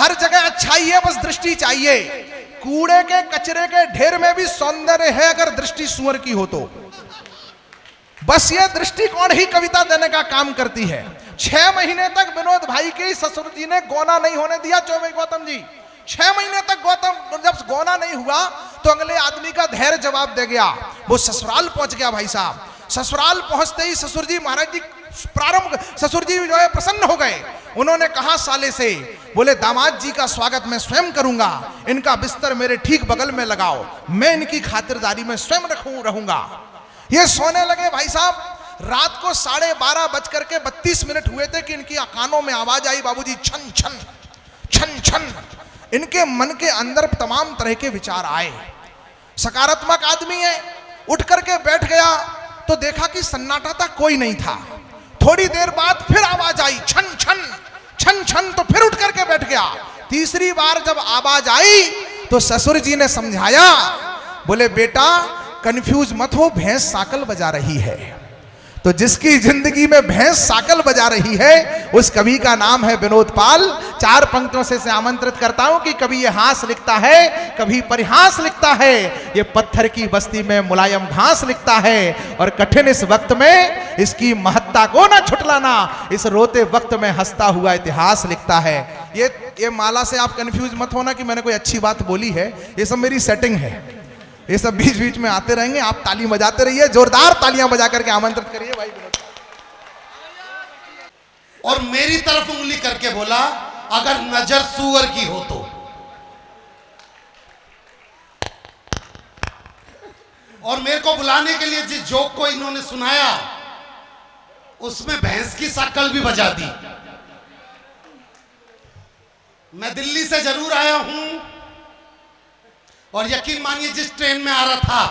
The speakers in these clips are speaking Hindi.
हर जगह अच्छाई है, बस दृष्टि चाहिए। कूड़े के कचरे के ढेर में भी सौंदर्य है अगर दृष्टि सुअर की हो तो। बस ये दृष्टिकोण ही कविता देने का काम करती है। 6 महीने तक विनोद भाई के ससुर जी ने गौना नहीं होने दिया। चौबे गौतम जी 6 महीने तक गौतम जब गौना नहीं हुआ तो अगले आदमी का धैर्य जवाब दे गया। वो ससुराल पहुंच गया भाई साहब। ससुराल पहुंचते ही ससुर जी महाराज जी ससुर जी जो है प्रसन्न हो गए। उन्होंने कहा साले से, बोले दामाद जी का स्वागत मैं स्वयं करूंगा, इनका बिस्तर मेरे ठीक बगल में लगाओ, मैं इनकी खातिरदारी में स्वयं रहूंगा। ये सोने लगे भाई साहब। रात को 12:32 हुए थे कि इनकी कानों में आवाज आई, बाबूजी छन छन छन छन। इनके मन के अंदर तमाम तरह के विचार आए। सकारात्मक आदमी है, उठ करके बैठ गया तो देखा कि सन्नाटा था, कोई नहीं था। थोड़ी देर बाद फिर आवाज आई छन छन छन छन, तो फिर उठ करके बैठ गया। तीसरी बार जब आवाज आई तो ससुर जी ने समझाया, बोले बेटा कंफ्यूज मत हो, भैंस साकल बजा रही है। तो जिसकी जिंदगी में भैंस साकल बजा रही है उस कवि का नाम है विनोद पाल। 4 पंक्तियों से आमंत्रित करता हूं कि कभी ये हास लिखता है, कभी परिहास लिखता है, ये पत्थर की बस्ती में मुलायम घास लिखता है, और कठिन इस वक्त में इसकी महत्ता को ना छुटलाना, इस रोते वक्त में हंसता हुआ इतिहास लिखता है। ये माला से आप कंफ्यूज मत होना कि मैंने कोई अच्छी बात बोली है, ये सब मेरी सेटिंग है। ये सब बीच बीच में आते रहेंगे, आप ताली बजाते रहिए, जोरदार तालियां बजा करके आमंत्रित करिए भाई विनोद। और मेरी तरफ उंगली करके बोला, अगर नजर सुअर की हो तो। और मेरे को बुलाने के लिए जिस जोक को इन्होंने सुनाया उसमें भैंस की शक्ल भी बजा दी। मैं दिल्ली से जरूर आया हूं, और यकीन मानिए जिस ट्रेन में आ रहा था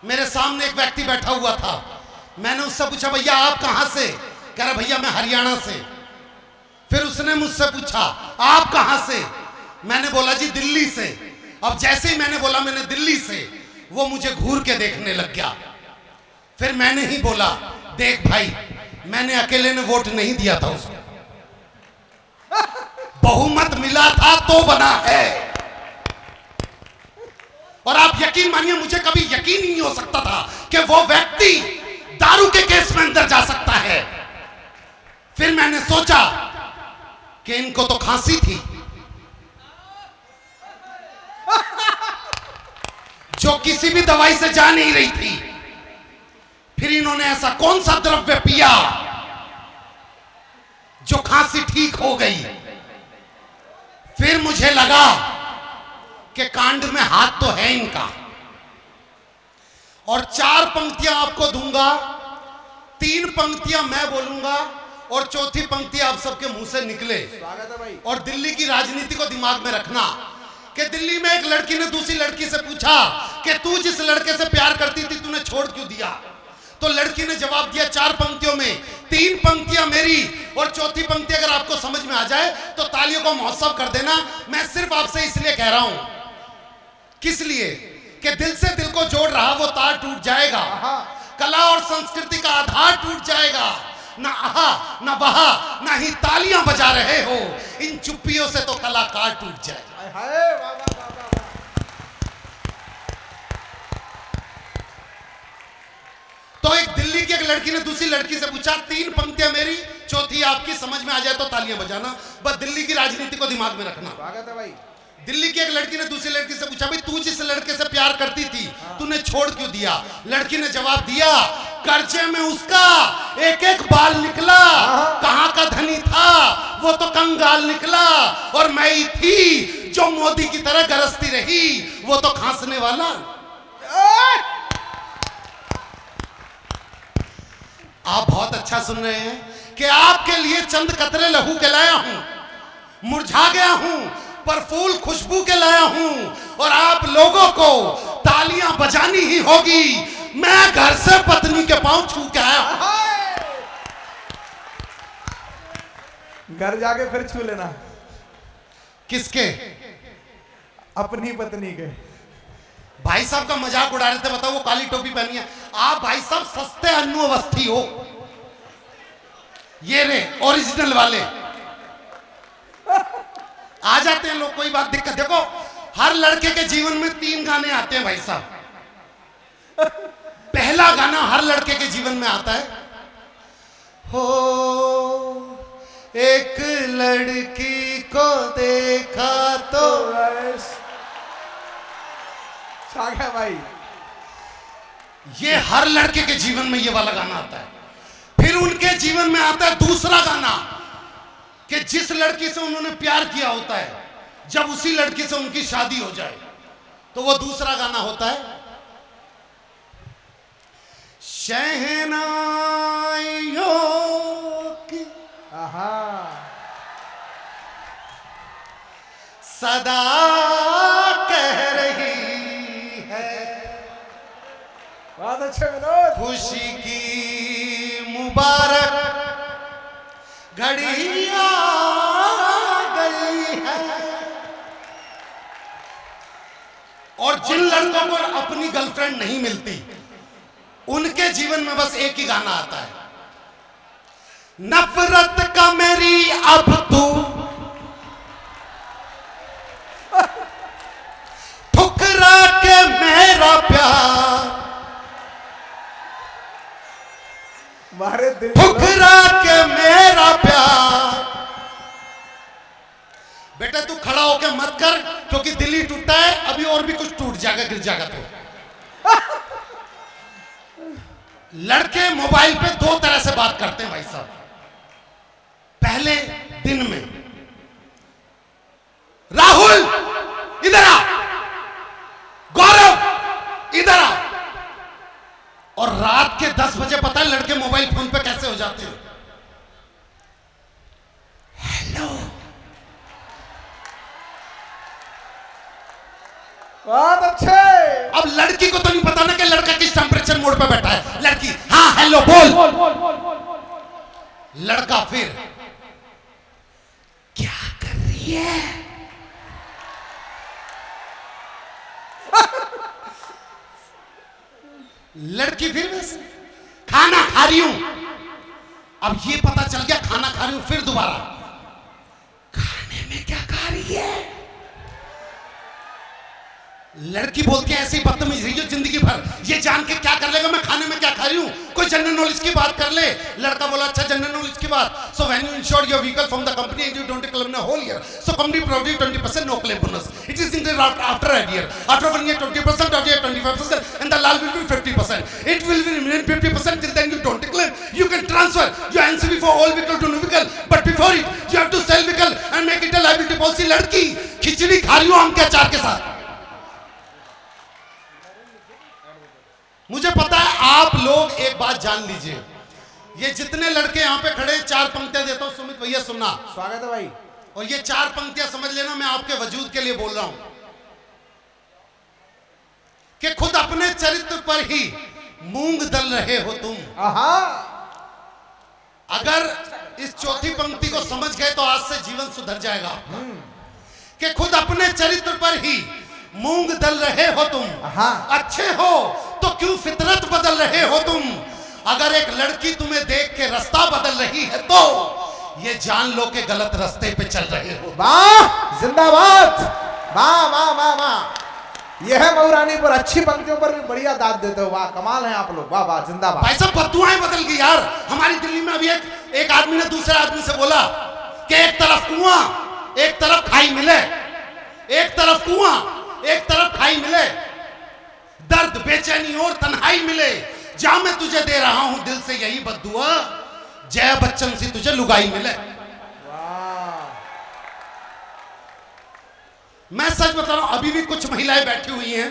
मेरे सामने एक व्यक्ति बैठा हुआ था। मैंने उससे पूछा, भैया आप कहां से? कह रहा भैया मैं हरियाणा से। फिर उसने मुझसे पूछा आप कहां से? मैंने बोला जी दिल्ली से। अब जैसे ही मैंने बोला मैंने दिल्ली से, वो मुझे घूर के देखने लग गया। फिर मैंने ही बोला, देख भाई मैंने अकेले ने वोट नहीं दिया था उसको, बहुमत मिला था तो बना है। और आप यकीन मानिए मुझे कभी यकीन ही नहीं हो सकता था कि वो व्यक्ति दारू के केस में अंदर जा सकता है। फिर मैंने सोचा कि इनको तो खांसी थी, जो किसी भी दवाई से जा नहीं रही थी। फिर इन्होंने ऐसा कौन सा द्रव्य पिया जो खांसी ठीक हो गई। फिर मुझे लगा कि कांड में हाथ तो है इनका। और 4 पंक्तियां आपको दूंगा, 3 पंक्तियां मैं बोलूंगा और चौथी पंक्ति आप सबके मुंह से निकले। स्वागत है भाई। और दिल्ली की राजनीति को दिमाग में रखना कि दिल्ली में एक लड़की ने दूसरी लड़की से पूछा कि तू जिस लड़के से प्यार करती थी तूने छोड़ क्यों दिया? तो लड़की ने जवाब दिया 4 पंक्तियों में, 3 पंक्तियां मेरी और चौथी पंक्ति अगर आपको समझ में आ जाए तो तालियों का महोत्सव कर देना। मैं सिर्फ आपसे इसलिए कह रहा हूं, किस लिए कि दिल से दिल को जोड़ रहा वो तार टूट जाएगा, कला और संस्कृति का आधार टूट जाएगा। ना आहा ना बहा ना ही तालियां बजा रहे हो, इन चुप्पियों से तो कलाकार टूट जाएगा। तो एक दिल्ली की एक लड़की ने दूसरी लड़की से पूछा, 3 पंक्तियां मेरी, चौथी आपकी, समझ में आ जाए तो तालियां बजाना। बस दिल्ली की राजनीति को दिमाग में रखना। स्वागत है भाई। दिल्ली की एक लड़की ने दूसरी लड़की से पूछा, भाई तू जिस लड़के से प्यार करती थी तूने छोड़ क्यों दिया? लड़की ने जवाब दिया, कर्जे में उसका एक एक बाल निकला, कहां का धनी था वो तो कंगाल निकला, और मैं ही थी जो मोदी की तरह गरजती रही, वो तो खांसने वाला। आप बहुत अच्छा सुन रहे हैं कि आपके लिए चंद कतरे लहू के लाया हूं, मुरझा गया हूं पर फूल खुशबू के लाया हूं, और आप लोगों को तालियां बजानी ही होगी। मैं घर से पत्नी के पांव छू के आया हूं। घर जाके फिर छू लेना। किसके? अपनी पत्नी के। भाई साहब का मजाक उड़ा रहे थे, बताओ वो काली टोपी पहनी है। आप भाई साहब सस्ते अन्नू अवस्थी हो, ये रे ओरिजिनल वाले। आ जाते हैं लोग, कोई बात दिक्कत। देखो हर लड़के के जीवन में 3 गाने आते हैं भाई साहब। पहला गाना हर लड़के के जीवन में आता है, हो एक लड़की को देखा तो छा गया भाई। ये हर लड़के के जीवन में ये वाला गाना आता है। फिर उनके जीवन में आता है दूसरा गाना कि जिस लड़की से उन्होंने प्यार किया होता है, जब उसी लड़की से उनकी शादी हो जाए तो वो दूसरा गाना होता है, शहनाइयों की सदा कह रही है, बहुत अच्छे विनोद। खुशी की मुबारक घड़ी आ गई है। और जिन लड़कों को अपनी गर्लफ्रेंड नहीं मिलती, उनके जीवन में बस एक ही गाना आता है, नफरत का मेरी अब तू ठुकरा के मेरा प्यार, मारे दिल ठुकरा के मेरा प्यार। बेटा तू खड़ा होके मत कर, क्योंकि दिल ही टूटा है, अभी और भी कुछ टूट जाएगा, गिर जाएगा। तो लड़के मोबाइल पे 2 तरह से बात करते हैं भाई साहब। पहले दिन में, राहुल इधर आ, गौरव इधर आ, और रात के 10 बजे पता है लड़के मोबाइल फोन पे कैसे हो जाते हैं, हेलो। बहुत अच्छे। अब लड़की को तो नहीं पता ना कि लड़का किस टेंपरेचर मोड पे बैठा है। लड़की हाँ हेलो बोल, लड़का फिर क्या कर रही है, लड़की फिर वैसे खाना खा रही हूं। अब ये पता चल गया खाना खा रही हूं, फिर दोबारा खाने में क्या खा रही है। लड़की बोलती है ऐसे ही बदतमीज रही हो जिंदगी भर, ये जान के क्या कर लेगा मैं खाने में क्या खा रही हूं, कोई जनरल नॉलेज की बात कर ले। लड़का बोला अच्छा जनरल नॉलेज की बात, so when you insure your vehicle from the company and you don't claim the whole year, so company provide you 20% no claim bonus, it is in the after a year, after 1 year 20%, after 25% and the last will be 50%, it will be remain 50% till then you don't claim, you can transfer your NCV for all vehicle to new vehicle, but before it you have to sell vehicle and make it a liability policy। लड़की खिचड़ी खा रही हो आम के अचार के साथ। मुझे पता है आप लोग एक बात जान लीजिए, ये जितने लड़के यहां पे खड़े 4 पंक्तियां देता हूं, सुमित भैया सुनना, स्वागत है भाई। और ये 4 पंक्तियां समझ लेना, मैं आपके वजूद के लिए बोल रहा हूं कि खुद अपने चरित्र पर ही मूंग दल रहे हो तुम। अगर इस चौथी पंक्ति को समझ गए तो आज से जीवन सुधर जाएगा आपका, कि खुद अपने चरित्र पर ही मूंग दल रहे हो तुम, अच्छे हो तो क्यों फितरत बदल रहे हो तुम। अगर एक लड़की तुम्हें देख के रास्ता बदल रही है तो ये जान लो कि गलत रास्ते पे चल रहे हो। वाह जिंदाबाद, वाह वाह वाह वाह। यह है मऊरानी पर, अच्छी पंक्तियों पर भी बढ़िया दाद देते हो, वाह कमाल है आप लोग, वाह वाह जिंदाबाद। भाई साहब बददुआएं बदल गई यार। हमारी दिल्ली में अभी एक आदमी ने दूसरे आदमी से बोला कि एक तरफ कुआं एक तरफ खाई मिले, एक तरफ कुआं एक तरफ खाई मिले, दर्द बेचैनी और तन्हाई मिले, जा मैं तुझे दे रहा हूं दिल से यही बद्दुआ, जय बच्चन सी तुझे लुगाई मिले। मैं सच बता रहा हूं, अभी भी कुछ महिलाएं बैठी हुई हैं,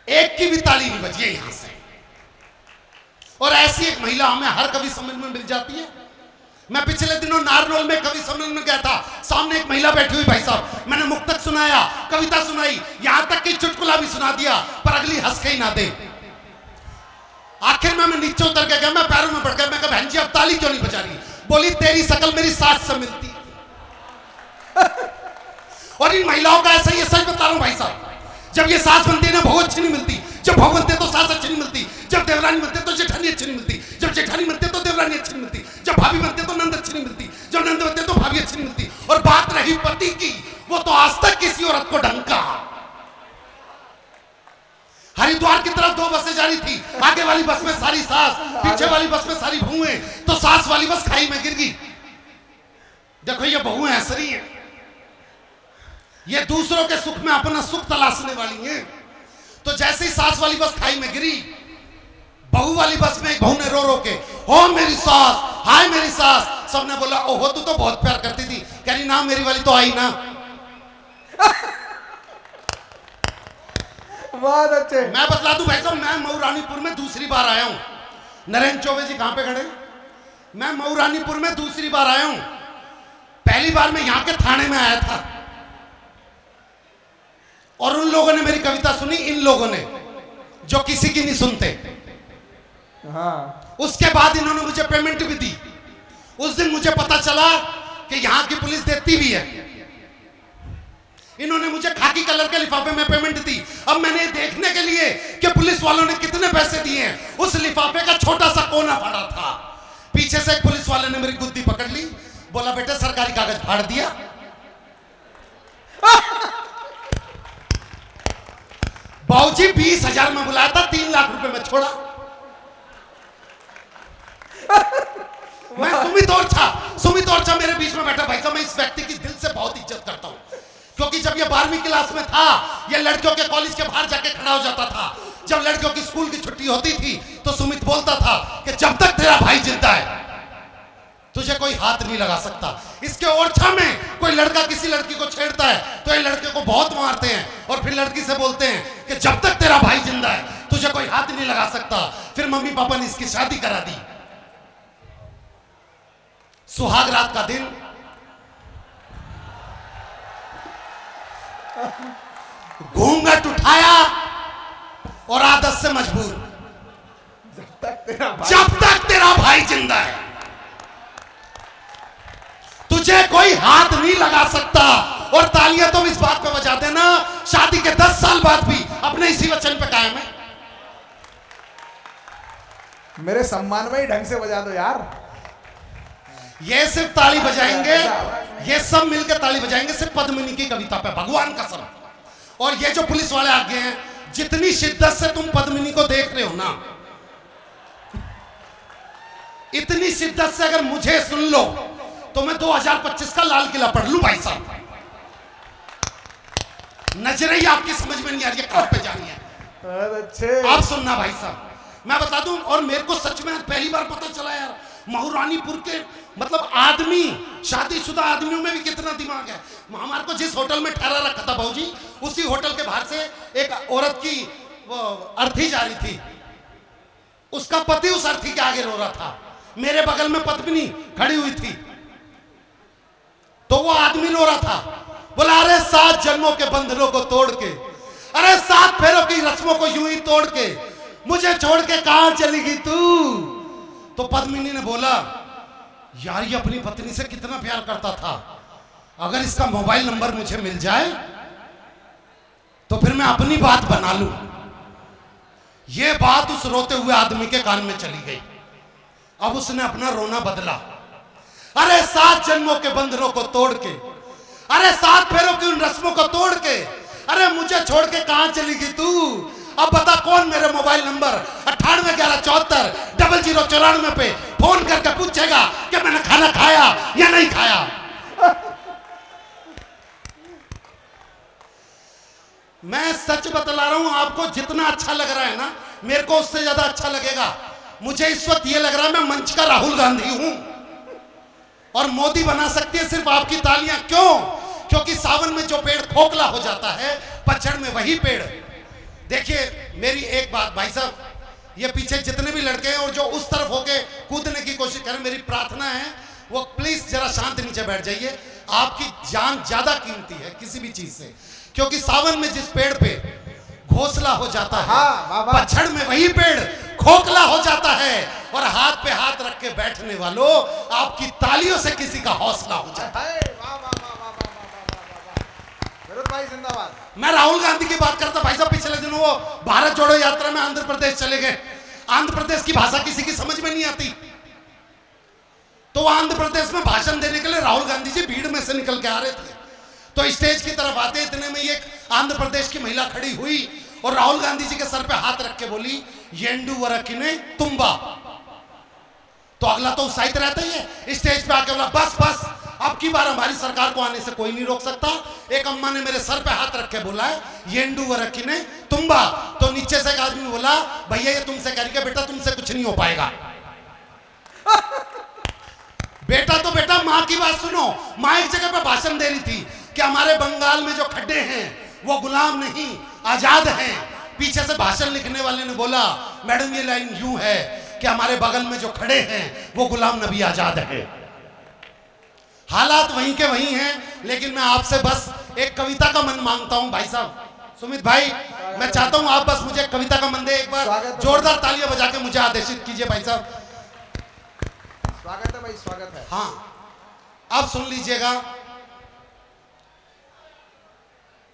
एक की भी ताली नहीं बजी है यहां से, और ऐसी एक महिला हमें हर कवि सम्मेलन में मिल जाती है। मैं पिछले दिनों नारनौल में कवि सम्मेलन में गया था, सामने एक महिला बैठी हुई भाई साहब, मैंने मुक्तक सुनाया, कविता सुनाई, यहां तक कि चुटकुला भी सुना दिया, पर अगली हंस के ही ना दे। आखिर में मैं नीचे उतर के गया, मैं पैरों में पड़ गया, मैं कहा बहन जी अब ताली क्यों नहीं बजा रही। बोली तेरी शकल मेरी सास से मिलती। और इन महिलाओं का ऐसा ही, सच बता रहा हूं भाई साहब, जब ये सास बनती है ना बहू अच्छी नहीं मिलती, जब बहू बनते तो सास अच्छी नहीं मिलती, जब देवरानी बनते तो जेठानी अच्छी नहीं मिलती, जब जेठानी बनते तो देवरानी अच्छी नहीं मिलती, जब भाभी बनते तो नंद अच्छी नहीं मिलती, जब नंद बनते तो भाभी अच्छी नहीं मिलती, और बात रही पति की, वो तो आज तक किसी औरत को ढंका। हरिद्वार की तरफ 2 बसें जा रही थी, आगे वाली बस में सारी सास, पीछे वाली बस में सारी बहुएं, तो सास वाली बस खाई में गिर गई। देखो ये बहुएं ऐसी हैं, ये दूसरों के सुख में अपना सुख तलाशने वाली हैं। तो जैसे ही सास वाली बस खाई में गिरी, बहू वाली बस में एक बहू ने रो रो के, ओ मेरी सास, हाय मेरी सास। सबने बोला ओहो तू तो बहुत प्यार करती थी। कह रही ना मेरी वाली तो आई ना। बहुत अच्छे। मैं बतला दूं भाई साहब, मैं मऊरानीपुर में दूसरी बार आया हूं। नरेंद्र चौबे जी कहां पे खड़े? मैं मऊरानीपुर में दूसरी बार आया हूं। पहली बार मैं यहां के थाने में आया था और उन लोगों ने मेरी कविता सुनी, इन लोगों ने जो किसी की नहीं सुनते। हाँ। उसके बाद इन्होंने मुझे पेमेंट भी दी। उस दिन मुझे पता चला कि यहां की पुलिस देती भी है। इन्होंने मुझे खाकी कलर के लिफाफे में पेमेंट दी। अब मैंने देखने के लिए कि पुलिस वालों ने कितने पैसे दिए हैं, उस लिफाफे का छोटा सा कोना फाड़ा था। पीछे से एक पुलिस वाले ने मेरी गुद्दी पकड़ ली, बोला बेटे सरकारी कागज फाड़ दिया। बाबूजी 20,000 में बुलाया था, 3 लाख रुपए में छोड़ा। मैं सुमित ओरछा मेरे बीच में बैठा। भाई साहब मैं इस व्यक्ति की दिल से बहुत इज्जत करता हूं, क्योंकि जब ये 12वीं क्लास में था, ये लड़कियों के कॉलेज के बाहर जाके खड़ा हो जाता था। जब लड़कियों की स्कूल की छुट्टी होती थी तो सुमित बोलता था कि जब तक तेरा भाई जिंदा है तुझे कोई हाथ नहीं लगा सकता। इसके ओरछा में कोई लड़का किसी लड़की को छेड़ता है तो ये लड़के को बहुत मारते हैं और फिर लड़की से बोलते हैं कि जब तक तेरा भाई जिंदा है तुझे कोई हाथ नहीं लगा सकता। फिर मम्मी पापा ने इसकी शादी करा दी। सुहाग रात का दिन, घूंघट उठाया और आदत से मजबूर, जब तक तेरा भाई जिंदा है तुझे कोई हाथ नहीं लगा सकता। और तालियां तो इस बात पे बजा देना, शादी के 10 साल बाद भी अपने इसी वचन पे कायम है। मेरे सम्मान में ही ढंग से बजा दो यार। ये सिर्फ ताली बजाएंगे, ये सब मिलकर ताली बजाएंगे सिर्फ पद्मिनी की कविता पे, भगवान कसम। और ये जो पुलिस वाले आगे हैं, जितनी शिद्दत से तुम पद्मिनी को देख रहे हो ना, इतनी शिद्दत से अगर मुझे सुन लो तो मैं 2025 का लाल किला पढ़ लूं भाई साहब। नजरें ही आपकी समझ में नहीं आ रही है कहां पे जानी है। अच्छे आप सुनना भाई साहब, मैं बता दूं, और मेरे को सच में पहली बार पता चला यार, मऊरानीपुर के मतलब आदमी, शादीशुदा आदमियों में भी कितना दिमाग है। हमारे को जिस होटल में ठहरा रखा था भाऊजी, उसी होटल के बाहर से एक औरत की वो अर्थी जा रही थी। उसका पति उस अर्थी के आगे रो रहा था, मेरे बगल में पद्मिनी खड़ी हुई थी। तो वो आदमी रो रहा था, बोला अरे 7 जन्मों के बंधनों को तोड़ के, अरे 7 फेरों की रस्मों को यूं ही तोड़ के मुझे छोड़ के कहां चली गई तू। तो पद्मिनी ने बोला यार ये अपनी पत्नी से कितना प्यार करता था, अगर इसका मोबाइल नंबर मुझे मिल जाए तो फिर मैं अपनी बात बना लूं। ये बात उस रोते हुए आदमी के कान में चली गई। अब उसने अपना रोना बदला। अरे 7 जन्मों के बंधनों को तोड़ के, अरे 7 फेरों की उन रस्मों को तोड़ के, अरे मुझे छोड़ के कहां चली गई तू। अब बता कौन मेरे मोबाइल नंबर 981174 0094 पे फोन करके पूछेगा कि मैंने खाना खाया या नहीं खाया। मैं सच बतला रहा हूं आपको, जितना अच्छा लग रहा है ना, मेरे को उससे ज्यादा अच्छा लगेगा। मुझे इस वक्त ये लग रहा है मैं मंच का राहुल गांधी हूं और मोदी बना सकती है सिर्फ आपकी तालियां। क्यों? क्योंकि सावन में जो पेड़ खोखला हो जाता है, पतझड़ में वही पेड़। देखिए मेरी एक बात भाई साहब, ये पीछे जितने भी लड़के हैं और जो उस तरफ होके कूदने की कोशिश करें, मेरी प्रार्थना है वो प्लीज जरा शांत नीचे बैठ जाइए। आपकी जान ज्यादा कीमती है किसी भी चीज से, क्योंकि सावन में जिस पेड़ पे घोंसला हो जाता है, पतझड़ में वही पेड़ खोखला हो जाता है। और हाथ पे हाथ रख के बैठने वालों, आपकी तालियों से किसी का हौसला हो जाता है। भाई जिंदाबाद। मैं राहुल गांधी की बात करता भाई साहब, पिछले दिनों वो भारत जोड़ो यात्रा में आंध्र प्रदेश चले गए। आंध्र प्रदेश की भाषा किसी की समझ में नहीं आती, तो आंध्र प्रदेश में भाषण देने के लिए राहुल गांधी जी भीड़ में से निकल के आ रहे थे। तो स्टेज की तरफ आते इतने में एक आंध्र प्रदेश की महिला खड़ी हुई और राहुल गांधी जी के सर पे हाथ रख के बोली, येंडू वरकिने तुम्बा। तो अगला तो उत्साहित रहता ही है, स्टेज पे आके बोला, बस बस, अब की बार हमारी सरकार को आने से कोई नहीं रोक सकता। एक अम्मा ने मेरे सर पे हाथ रख के बोला है, येंडू वरकिने तुम्बा। तो नीचे से एक आदमी बोला, भैया ये तुमसे कह रही है, बेटा तुमसे कुछ नहीं हो पाएगा। बेटा तो बेटा, माँ की बात सुनो। माँ एक जगह पे भाषण दे रही थी कि हमारे बंगाल में जो खड्डे हैं वो गुलाम नहीं आजाद हैं। पीछे से भाषण लिखने वाले ने बोला, मैडम ये लाइन यूं है कि हमारे बगल में जो खड़े हैं वो गुलाम नबी आजाद है। हालात वहीं के वहीं हैं, लेकिन मैं आपसे बस एक कविता का मन मांगता हूं। भाई साहब सुमित भाई, मैं चाहता हूं आप बस मुझे कविता का मन दे। एक बार जोरदार तालियां बजा के मुझे आदेशित कीजिए भाई साहब। स्वागत है भाई, स्वागत है। हाँ, अब सुन लीजिएगा।